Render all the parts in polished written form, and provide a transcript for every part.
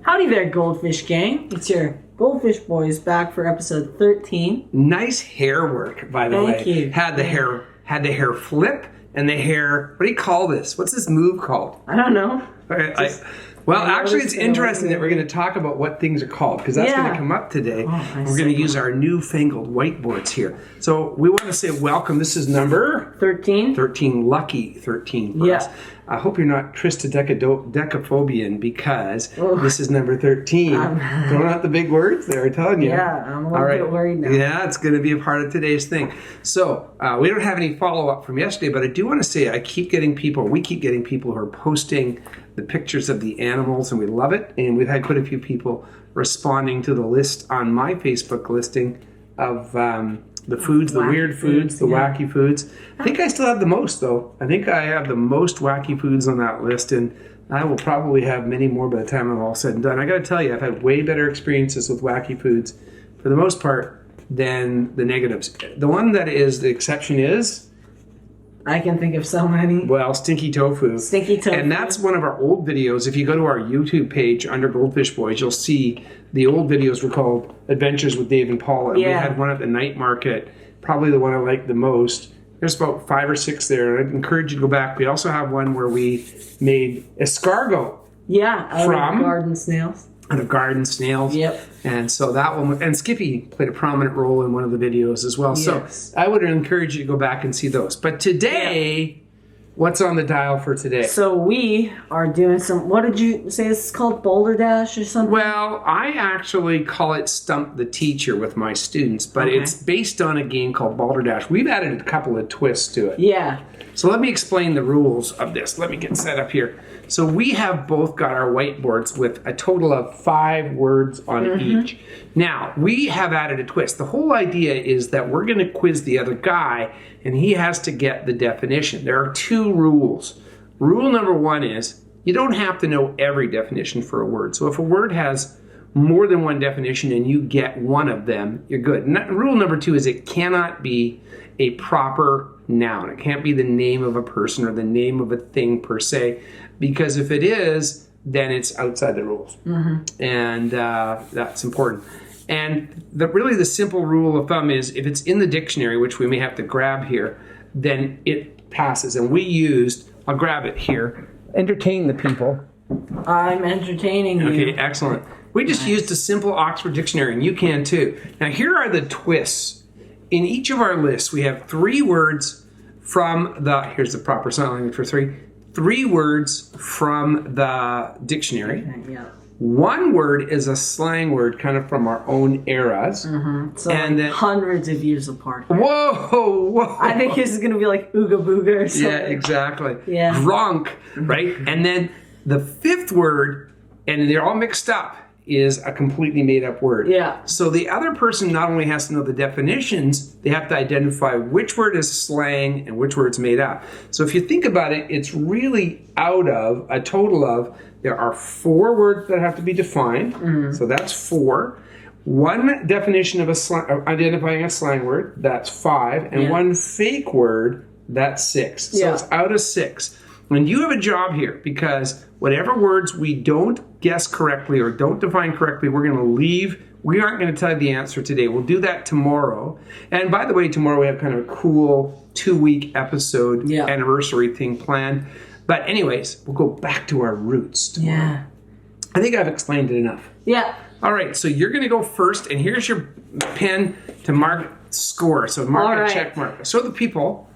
Howdy there, Goldfish Gang. It's your Goldfish Boyz back for episode 13. Nice hair work, by the way. Thank you. Had the hair flip and the hair. What do you call this? What's this move called? I don't know. Actually, it's interesting that we're going to talk about what things are called because that's going to come up today. We're going to use our newfangled whiteboards here. So we want to say welcome. This is number 13. 13, lucky 13 for us. I hope you're not tristodecaphobian because this is number 13. Throwing out the big words there, I'm telling you. Yeah, I'm a little bit worried now. Yeah, it's going to be a part of today's thing. So we don't have any follow-up from yesterday, but I do want to say we keep getting people who are posting the pictures of the animals, and we love it. And we've had quite a few people responding to the list on my Facebook listing of the foods, the weird foods, the wacky foods. I think I still have the most, though. I think I have the most wacky foods on that list, and I will probably have many more by the time I'm all said and done. I got to tell you, I've had way better experiences with wacky foods, for the most part, than the negatives. The one that is the exception is... I can think of so many. Well, stinky tofu. Stinky tofu. And that's one of our old videos. If you go to our YouTube page under Goldfish Boyz, you'll see the old videos were called Adventures with Dave and Paula. And we had one at the night market, probably the one I liked the most. There's about 5 or 6 there. I'd encourage you to go back. We also have one where we made escargot. Yeah, out of garden snails. Out of garden snails. Yep. And so that one, and Skippy played a prominent role in one of the videos as well. Yes. So I would encourage you to go back and see those. But today, what's on the dial for today? So we are doing some, what did you say this is called? Boulder Dash or something? Well, I actually call it Stump the Teacher with my students, but it's based on a game called Boulder Dash. We've added a couple of twists to it. Yeah. So let me explain the rules of this. Let me get set up here. So we have both got our whiteboards with a total of 5 words on each. Now, we have added a twist. The whole idea is that we're going to quiz the other guy, and he has to get the definition. There are 2 rules. Rule number 1 is you don't have to know every definition for a word. So if a word has more than one definition and you get one of them, you're good. And rule number 2 is it cannot be a proper noun. It can't be the name of a person or the name of a thing per se, because if it is, then it's outside the rules. And that's important. And really the simple rule of thumb is if it's in the dictionary, which we may have to grab here, then it passes. And we used, I'll grab it here, entertain the people. I'm entertaining you. Okay, excellent. We just used a simple Oxford dictionary, and you can too. Now here are the twists. In each of our lists, we have 3 words from here's the proper sign language for 3 words from the dictionary. Yeah. 1 word is a slang word kind of from our own eras. So and then hundreds of years apart. Whoa. I think this is going to be like Ooga Booga or something. Yeah, exactly. Yeah. Drunk, right? And then the 5th word, and they're all mixed up, is a completely made-up word. Yeah. So the other person not only has to know the definitions, they have to identify which word is slang and which word's made up. So if you think about it, it's really out of a total of, there are 4 words that have to be defined. So that's 4. 1 definition of identifying a slang word, that's 5. And 1 fake word, that's 6. So it's out of 6. And you have a job here because whatever words we don't guess correctly or don't define correctly, we're going to leave. We aren't going to tell you the answer today. We'll do that tomorrow. And by the way, tomorrow we have kind of a cool 2-week episode anniversary thing planned. But anyways, we'll go back to our roots tomorrow. Yeah. I think I've explained it enough. Yeah. All right, so you're going to go first, and here's your pen to mark score. So mark a check mark. Show the people.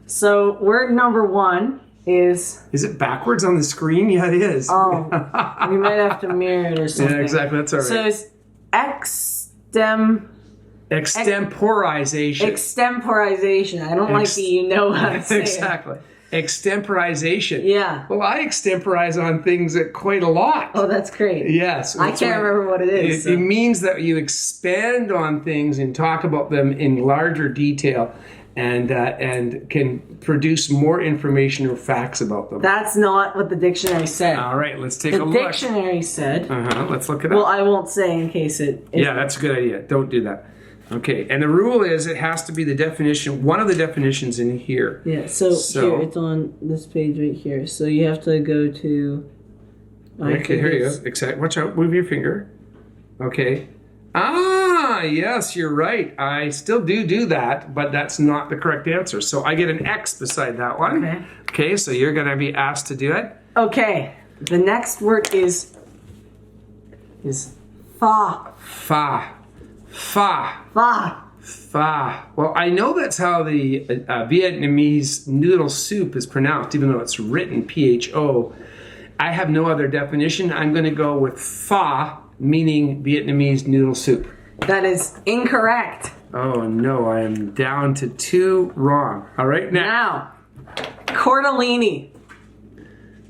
So word number 1 is it backwards on the screen? Yeah, it is. Oh, we might have to mirror it or something. Yeah, exactly. That's all right. So it's extemporization. Extemporization. I don't like that how to say exactly. Extemporization. Yeah. Well, I extemporize on things quite a lot. Oh, that's great. Yes. I can't remember what it is. It means that you expand on things and talk about them in larger detail. And can produce more information or facts about them. That's not what the dictionary said. All right, let's take a look. The dictionary said... Let's look it up. Well, I won't say in case it... Yeah, that's a good idea. Don't do that. Okay, and the rule is it has to be the definition, one of the definitions in here. Yeah, so here, it's on this page right here. So you have to go to Okay, here you go. Exact. Watch out. Move your finger. Okay. Ah, yes, you're right. I still do that, but that's not the correct answer. So I get an X beside that one. Okay. Okay, so you're going to be asked to do it. Okay. The next word is fa. Fa. Fa. Fa. Fa. Well, I know that's how the Vietnamese noodle soup is pronounced, even though it's written Pho. I have no other definition. I'm going to go with fa, meaning Vietnamese noodle soup. That is incorrect. Oh no, I am down to 2 wrong. All right, Now, tortellini.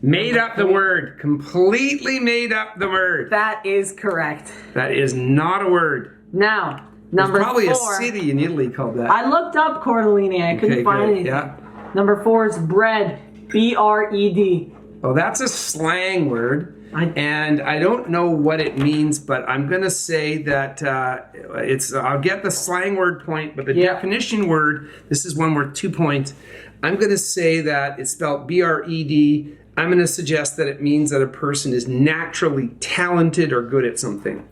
Made up the word. Completely made up the word. That is correct. That is not a word. Now, There's number probably 4. a city in Italy called that. I looked up tortellini. I couldn't Okay, find good. anything. Yeah. Number 4 is bread. B-R-E-D. Oh, that's a slang word. And I don't know what it means, but I'm going to say that I'll get the slang word point, but the definition word, this is one worth 2 points. I'm going to say that it's spelled B-R-E-D. I'm going to suggest that it means that a person is naturally talented or good at something.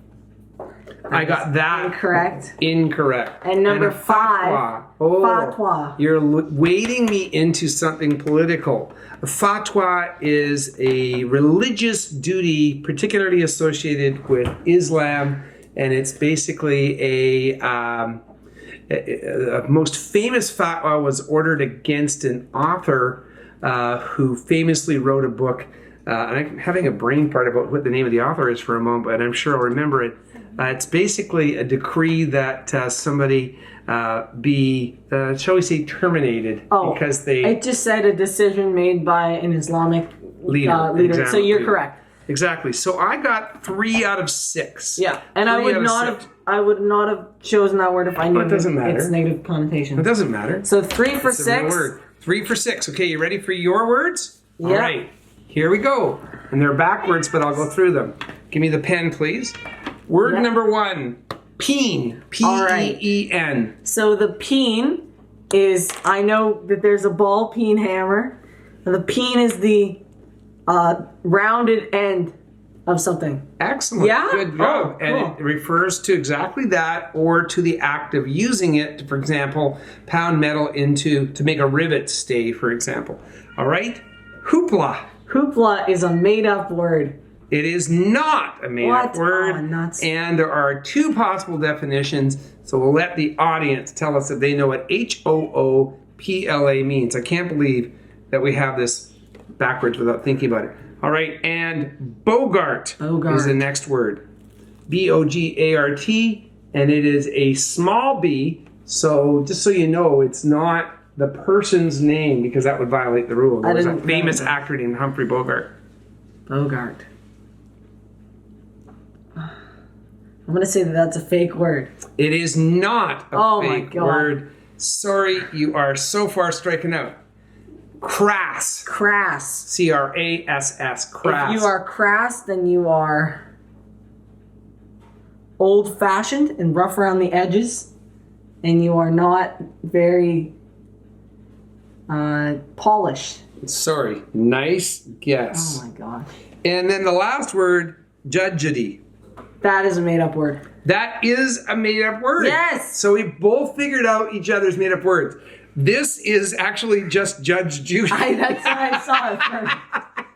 I got that incorrect. Incorrect. And number a 5. Fatwa. You're wading me into something political. A fatwa is a religious duty, particularly associated with Islam, and it's basically a most famous fatwa was ordered against an author who famously wrote a book. And I'm having a brain fart about what the name of the author is for a moment, but I'm sure I'll remember it. It's basically a decree that somebody be, shall we say, terminated because they... It just said a decision made by an Islamic leader. Exactly. So you're correct. Exactly. So I got 3 out of 6. Yeah, and I would not have chosen that word if I knew it doesn't matter. Its negative connotation. It doesn't matter. So 3 for It's 6. a real word. 3 for 6. Okay, you ready for your words? Yeah. All right. Here we go. And they're backwards, but I'll go through them. Give me the pen, please. Word number 1, peen. P-E-E-N. So the peen is, I know that there's a ball peen hammer. And the peen is the rounded end of something. Excellent. Yeah? Good job. Oh, cool. And it refers to exactly that or to the act of using it to, for example, pound metal to make a rivet stay, for example. All right? Hoopla. Hoopla is a made-up word. It is not a made-up word. Oh, nuts. And there are 2 possible definitions, so we'll let the audience tell us if they know what H-O-O-P-L-A means. I can't believe that we have this backwards without thinking about it. All right, and Bogart is the next word. B-O-G-A-R-T, and it is a small b, so just so you know, it's not the person's name because that would violate the rule. There was a famous actor named Humphrey Bogart. Bogart. I'm going to say that that's a fake word. It is not a fake my God. word. Sorry, you are so far stricken out. Crass. Crass. C-R-A-S-S. Crass. If you are crass, then you are old-fashioned and rough around the edges, and you are not very polished. Sorry. Nice guess. Oh my God. And then the last word, judgety. That is a made-up word. That is a made-up word. Yes. So we both figured out each other's made-up words. This is actually just Judge Judy. That's what I saw.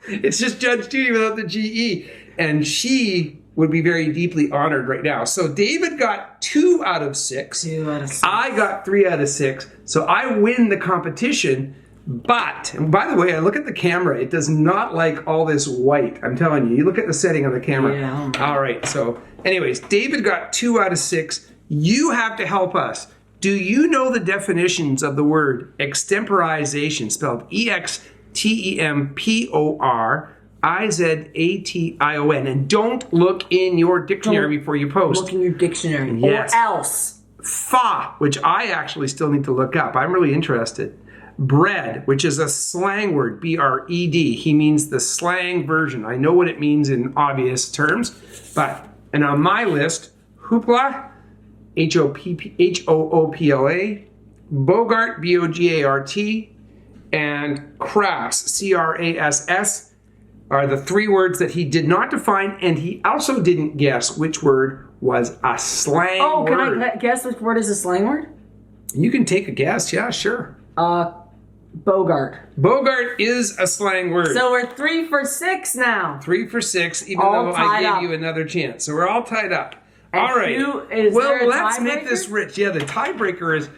It's just Judge Judy without the G-E. And she would be very deeply honored right now. So David got 2 out of 6. 2 out of 6. I got 3 out of 6. So I win the competition. But, and by the way, I look at the camera. It does not like all this white. I'm telling you. You look at the setting on the camera. Yeah. All right. So anyways, David got 2 out of 6. You have to help us. Do you know the definitions of the word extemporization, spelled E-X-T-E-M-P-O-R-I-Z-A-T-I-O-N? And don't look in your dictionary before you post. Look in your dictionary. Yes. Or else. Fa, which I actually still need to look up. I'm really interested. Bread, which is a slang word, B-R-E-D. He means the slang version. I know what it means in obvious terms, and on my list, hoopla, H-O-O-P-L-A, Bogart, B-O-G-A-R-T, and crass, C-R-A-S-S, are the 3 words that he did not define, and he also didn't guess which word was a slang word. Can I guess which word is a slang word? You can take a guess. Yeah, sure. Bogart. Bogart is a slang word. So we're 3 for 6 now. 3 for 6, even All though I tied gave up. you another chance. So we're all tied up. And all right. well, let's make this rich. Yeah, the tiebreaker is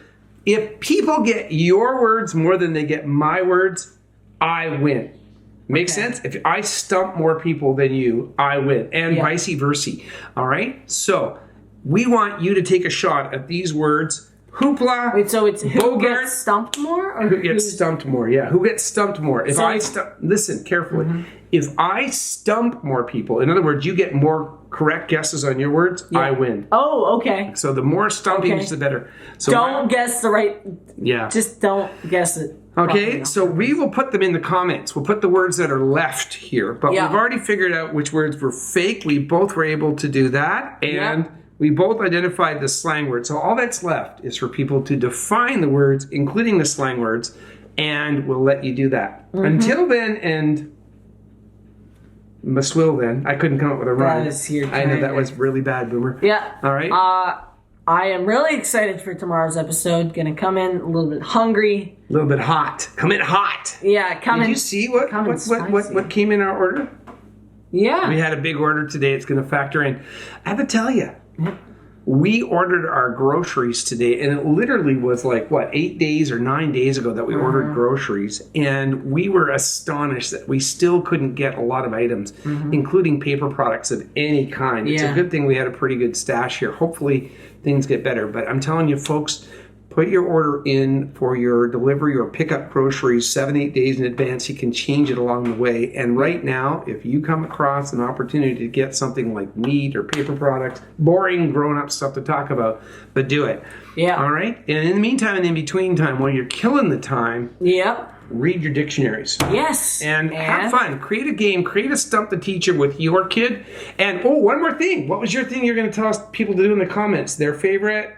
if people get your words more than they get my words, I win. Make sense? If I stump more people than you, I win. And vice versa. All right? So we want you to take a shot at these words. Hoopla. Wait, so it's who Bogart, gets stumped more? Or who gets stumped more? Yeah, who gets stumped more? If listen carefully. If I stump more people, in other words, you get more correct guesses on your words, I win. Oh, okay. So the more stumpings, the better. So don't guess the right. Yeah. Just don't guess it. Okay, so we will put them in the comments. We'll put the words that are left here. But we've already figured out which words were fake. We both were able to do that. And we both identified the slang word. So all that's left is for people to define the words, including the slang words. And we'll let you do that. Until then, and must will then. I couldn't come up with a rhyme. I know that was really bad, Boomer. Yeah. All right. I am really excited for tomorrow's episode. Gonna come in a little bit hungry. A little bit hot. Come in hot. Yeah, come in. Did you see what came in our order? Yeah. We had a big order today. It's going to factor in. I have to tell you, we ordered our groceries today, and it literally was like, 8 days or 9 days ago that we ordered groceries, and we were astonished that we still couldn't get a lot of items, including paper products of any kind. It's a good thing we had a pretty good stash here. Hopefully things get better, but I'm telling you, folks, put your order in for your delivery or pickup groceries 7-8 days in advance. You can change it along the way. And right now, if you come across an opportunity to get something like meat or paper products, boring grown-up stuff to talk about, but do it. Yeah. All right? And in the meantime and in between time, while you're killing the time, read your dictionaries. Yes. And have fun. Create a game. Create a Stump the Teacher with your kid. And, one more thing. What was your thing you're going to tell us people to do in the comments? Their favorite?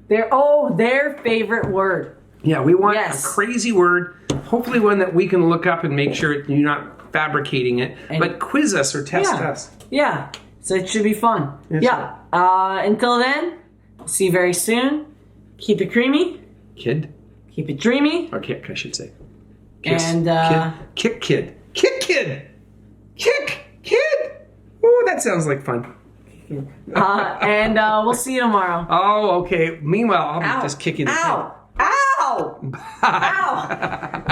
Their favorite word. Yeah, we want a crazy word. Hopefully one that we can look up and make sure you're not fabricating it. But quiz us or test us. Yeah. So it should be fun. Yes, until then, see you very soon. Keep it creamy. Kid. Keep it dreamy. Or kick, I should say. Kiss. And kick kid. Kick kid. Kick kid. Oh, that sounds like fun. And we'll see you tomorrow. Oh, okay. Meanwhile, I'll be just kicking the kid. Ow! Ow! Ow!